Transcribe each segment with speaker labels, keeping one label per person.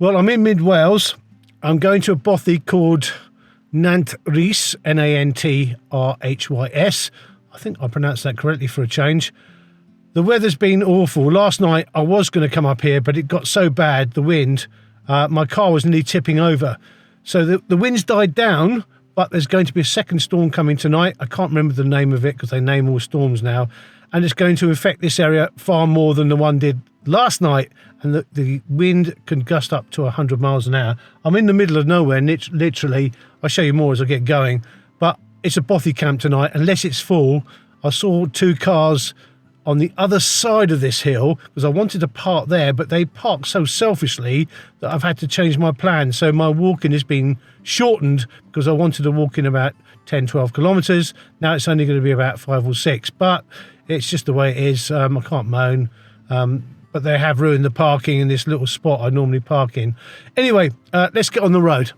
Speaker 1: Well, I'm in mid-Wales. I'm going to a bothy called Nant Rhys, Nantrhys. I think I pronounced that correctly for a change. The weather's been awful. Last night I was going to come up here, but it got so bad, the wind, my car was nearly tipping over. So the wind's died down, but there's going to be a second storm coming tonight. I can't remember the name of it because they name all storms now. And it's going to affect this area far more than the one did last night. And the wind can gust up to 100 miles an hour. I'm in the middle of nowhere, literally. I'll show you more as I get going. But it's a bothy camp tonight, unless it's full. I saw 2 cars on the other side of this hill because I wanted to park there, but they parked so selfishly that I've had to change my plan. So my walking has been shortened because I wanted to walk in about 10-12 kilometers. Now it's only going to be about 5 or 6, but it's just the way it is. I can't moan, but they have ruined the parking in this little spot I normally park in. Anyway, let's get on the road.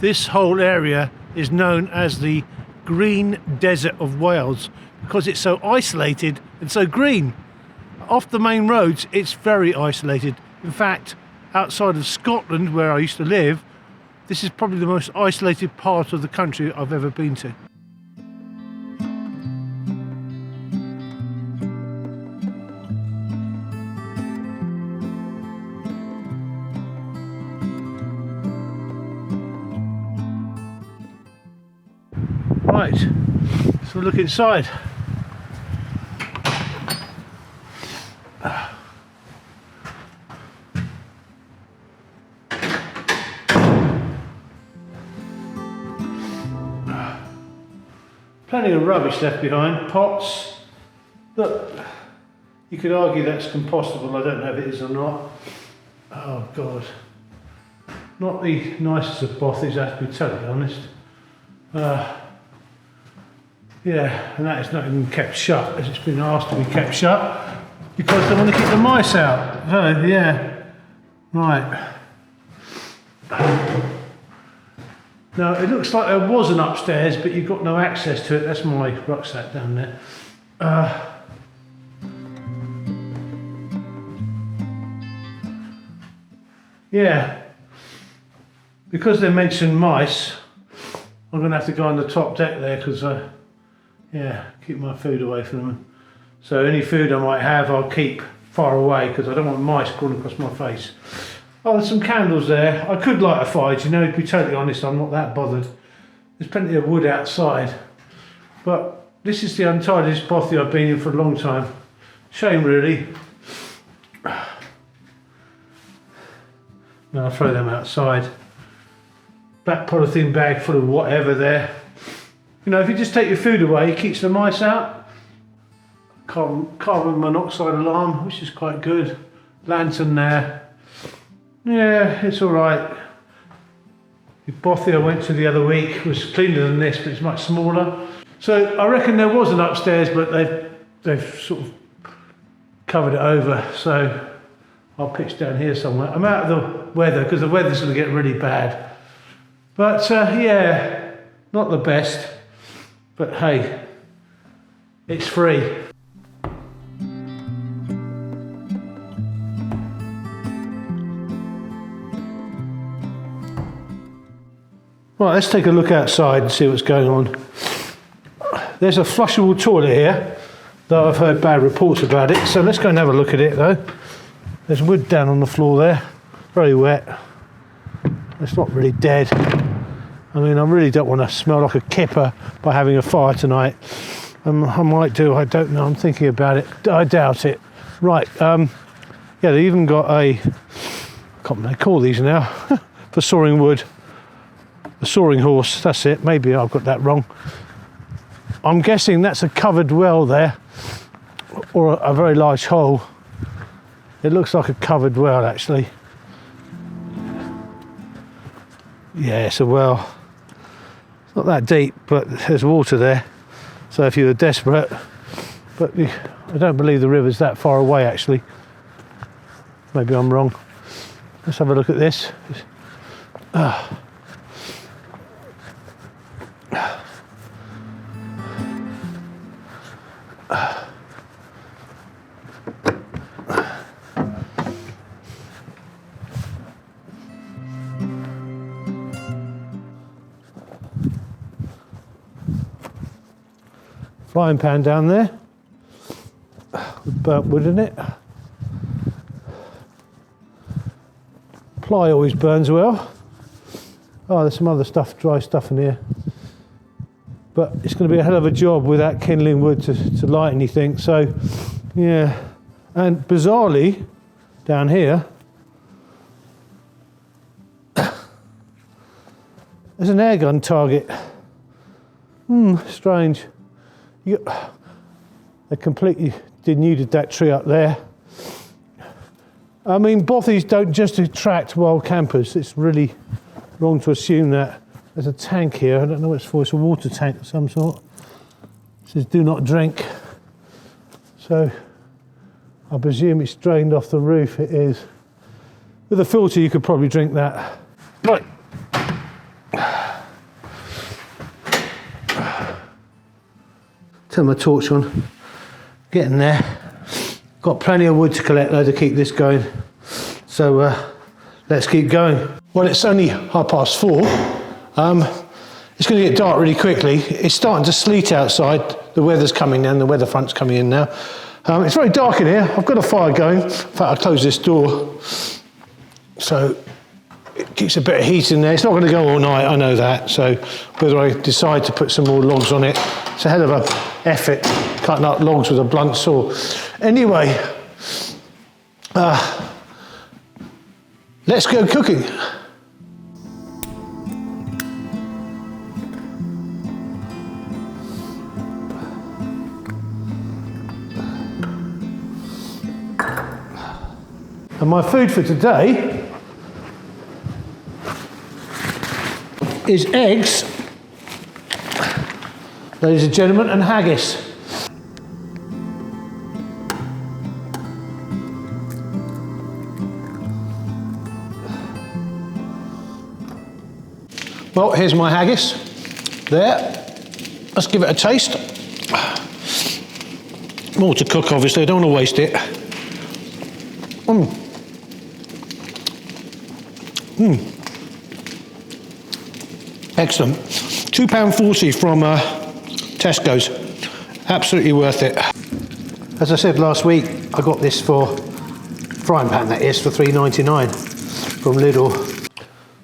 Speaker 1: This whole area is known as the Green Desert of Wales because it's so isolated and so green. Off the main roads, it's very isolated. In fact, outside of Scotland, where I used to live, this is probably the most isolated part of the country I've ever been to. Right, so look inside. Plenty of rubbish left behind, pots. Look, you could argue that's compostable, I don't know if it is or not. Oh God, not the nicest of bothies, I have to be totally honest. Yeah, and that is not even kept shut, as it's been asked to be kept shut, because they want to keep the mice out. So, yeah, right. Now, it looks like there was an upstairs, but you've got no access to it. That's my rucksack down there. Yeah, because they mentioned mice, I'm going to have to go on the top deck there because yeah, keep my food away from them. So any food I might have, I'll keep far away because I don't want mice crawling across my face. Oh, there's some candles there. I could light a fire, you know, to be totally honest, I'm not that bothered. There's plenty of wood outside. But this is the untidiest bothy I've been in for a long time. Shame, really. Now I'll throw them outside. Black polythene bag full of whatever there. You know, if you just take your food away, it keeps the mice out. Carbon monoxide alarm, which is quite good. Lantern there. Yeah, it's all right. The bothy I went to the other week was cleaner than this, but it's much smaller. So I reckon there was an upstairs, but they've sort of covered it over. So I'll pitch down here somewhere. I'm out of the weather because the weather's going to get really bad. But yeah, not the best. But hey, it's free. Right, let's take a look outside and see what's going on. There's a flushable toilet here, though I've heard bad reports about it. So let's go and have a look at it though. There's wood down on the floor there, very wet. It's not really dead. I mean, I really don't want to smell like a kipper by having a fire tonight. I might do, I don't know, I'm thinking about it. I doubt it. Right, yeah, they even got a, I can't remember what they call these now, for sawing wood. A sawing horse, that's it, maybe I've got that wrong. I'm guessing that's a covered well there, or a very large hole. It looks like a covered well actually. Yeah, it's a well. It's not that deep, but there's water there. So if you were desperate, but I don't believe the river's that far away actually. Maybe I'm wrong. Let's have a look at this. Frying pan down there with burnt wood in it. Ply always burns well. Oh, there's some other stuff, dry stuff in here. But it's going to be a hell of a job without kindling wood to light anything. So, yeah. And bizarrely, down here, there's an air gun target. Strange. They completely denuded that tree up there. I mean, Bothys don't just attract wild campers. It's really wrong to assume that. There's a tank here. I don't know what it's for. It's a water tank of some sort. It says do not drink. So I presume it's drained off the roof. It is. With a filter, you could probably drink that. Right. Turn my torch on. Getting there. Got plenty of wood to collect though to keep this going. So let's keep going. Well, it's only 4:30. It's going to get dark really quickly. It's starting to sleet outside. The weather's coming in. The weather front's coming in now. It's very dark in here. I've got a fire going. In fact, I closed this door. So it keeps a bit of heat in there. It's not going to go all night, I know that. So whether I decide to put some more logs on it, it's a hell of an effort cutting up logs with a blunt saw. Anyway, let's go cooking. And my food for today is eggs, ladies and gentlemen, and haggis. Well, here's my haggis. There. Let's give it a taste. More to cook, obviously. I don't want to waste it. Excellent. £2.40 from Tesco's. Absolutely worth it. As I said last week, I got this for frying pan, that is, for £3.99 from Lidl.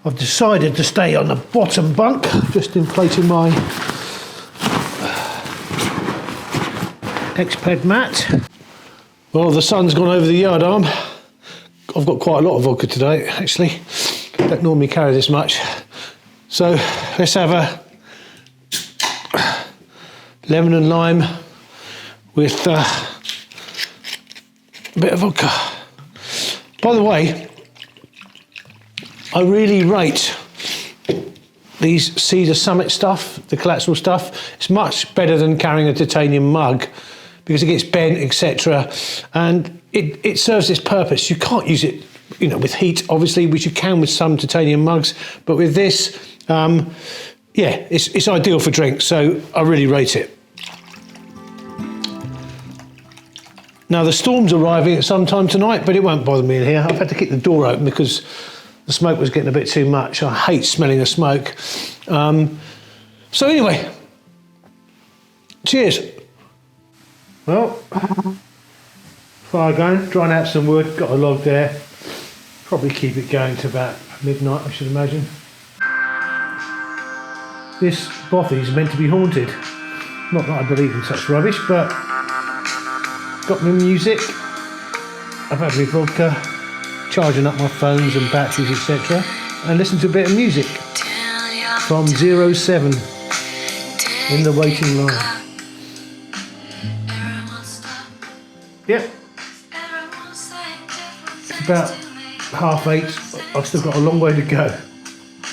Speaker 1: I've decided to stay on the bottom bunk, just inflating my X-Ped mat. Well, the sun's gone over the yard arm. I've got quite a lot of vodka today, actually. Don't normally carry this much. So let's have a lemon and lime with a bit of vodka. By the way, I really rate these Cedar Summit stuff, the collapsible stuff. It's much better than carrying a titanium mug because it gets bent, etc. And it serves its purpose. You can't use it, with heat, obviously, which you can with some titanium mugs. But with this, yeah, it's ideal for drinks. So I really rate it. Now the storm's arriving at some time tonight, but it won't bother me in here. I've had to keep the door open because the smoke was getting a bit too much. I hate smelling the smoke. So anyway, cheers. Well, fire going, drying out some wood, got a log there. Probably keep it going to about midnight, I should imagine. This Bothy is meant to be haunted. Not that I believe in such rubbish, but got my music. I've had my vodka, charging up my phones and batteries, etc. And listen to a bit of music from 07 in the waiting line. Yep. It's about 8:30. I've still got a long way to go.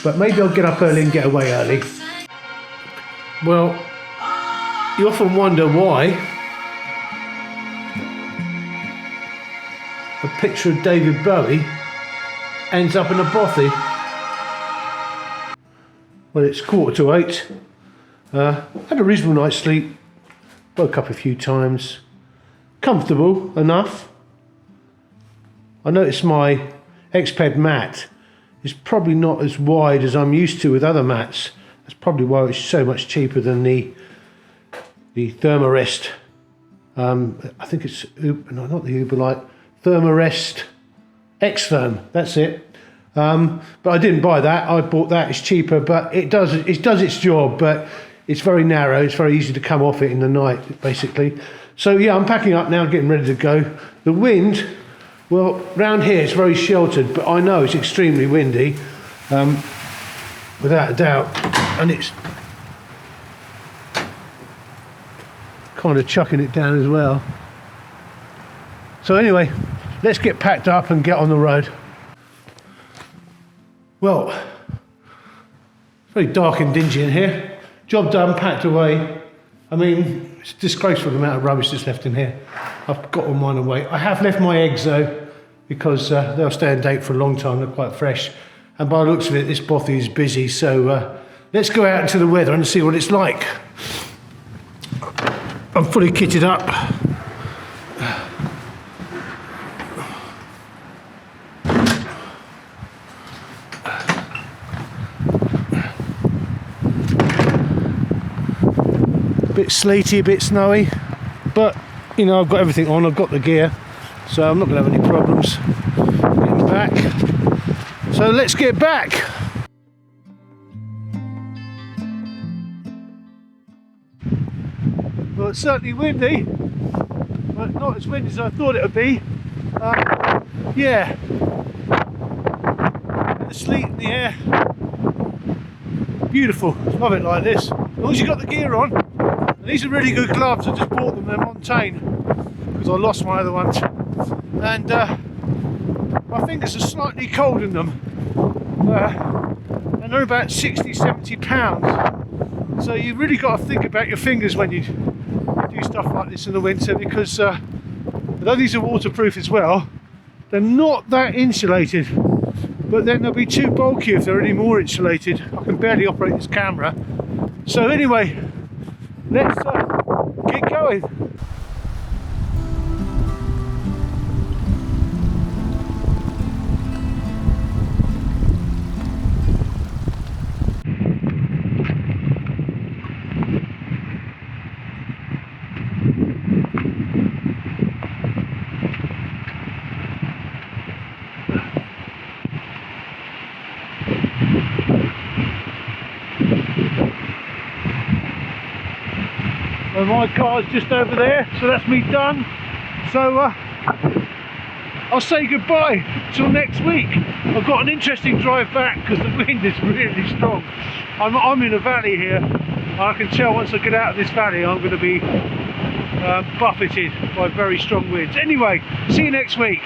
Speaker 1: But maybe I'll get up early and get away early. Well, you often wonder why a picture of David Bowie ends up in a bothy. Well, it's 7:45. Had a reasonable night's sleep. Woke up a few times. Comfortable enough. I noticed my Xped mat is probably not as wide as I'm used to with other mats. That's probably why it's so much cheaper than the Thermarest. I think it's not the Uberlite. Thermarest X-Therm. That's it. But I didn't buy that. I bought that. It's cheaper, but it does its job. But it's very narrow. It's very easy to come off it in the night, basically. So yeah, I'm packing up now, getting ready to go. The wind, well, round here it's very sheltered, but I know it's extremely windy, without a doubt, and it's kind of chucking it down as well. So anyway, let's get packed up and get on the road. Well, it's very dark and dingy in here. Job done, packed away. I mean, it's disgraceful the amount of rubbish that's left in here. I've got all mine away. I have left my eggs though, because they'll stay in date for a long time. They're quite fresh. And by the looks of it, this bothy is busy. So let's go out into the weather and see what it's like. I'm fully kitted up. A bit sleety, a bit snowy, but you know, I've got everything on, I've got the gear, so I'm not going to have any problems getting back. So let's get back. Well, it's certainly windy, but not as windy as I thought it would be. Yeah, the sleet in the air, beautiful. Love it like this. As long as you've got the gear on. And these are really good gloves. I just bought them. They're Montane because I lost my other ones, and my fingers are slightly cold in them, and they're about 60-70 pounds. So you've really got to think about your fingers when you do stuff like this in the winter, because although these are waterproof as well, they're not that insulated, but then they'll be too bulky if they're any more insulated. I can barely operate this camera. So anyway, let's get going. Well, my car's just over there, so that's me done. So I'll say goodbye till next week. I've got an interesting drive back because the wind is really strong. I'm in a valley here, and I can tell once I get out of this valley I'm going to be buffeted by very strong winds. Anyway, see you next week.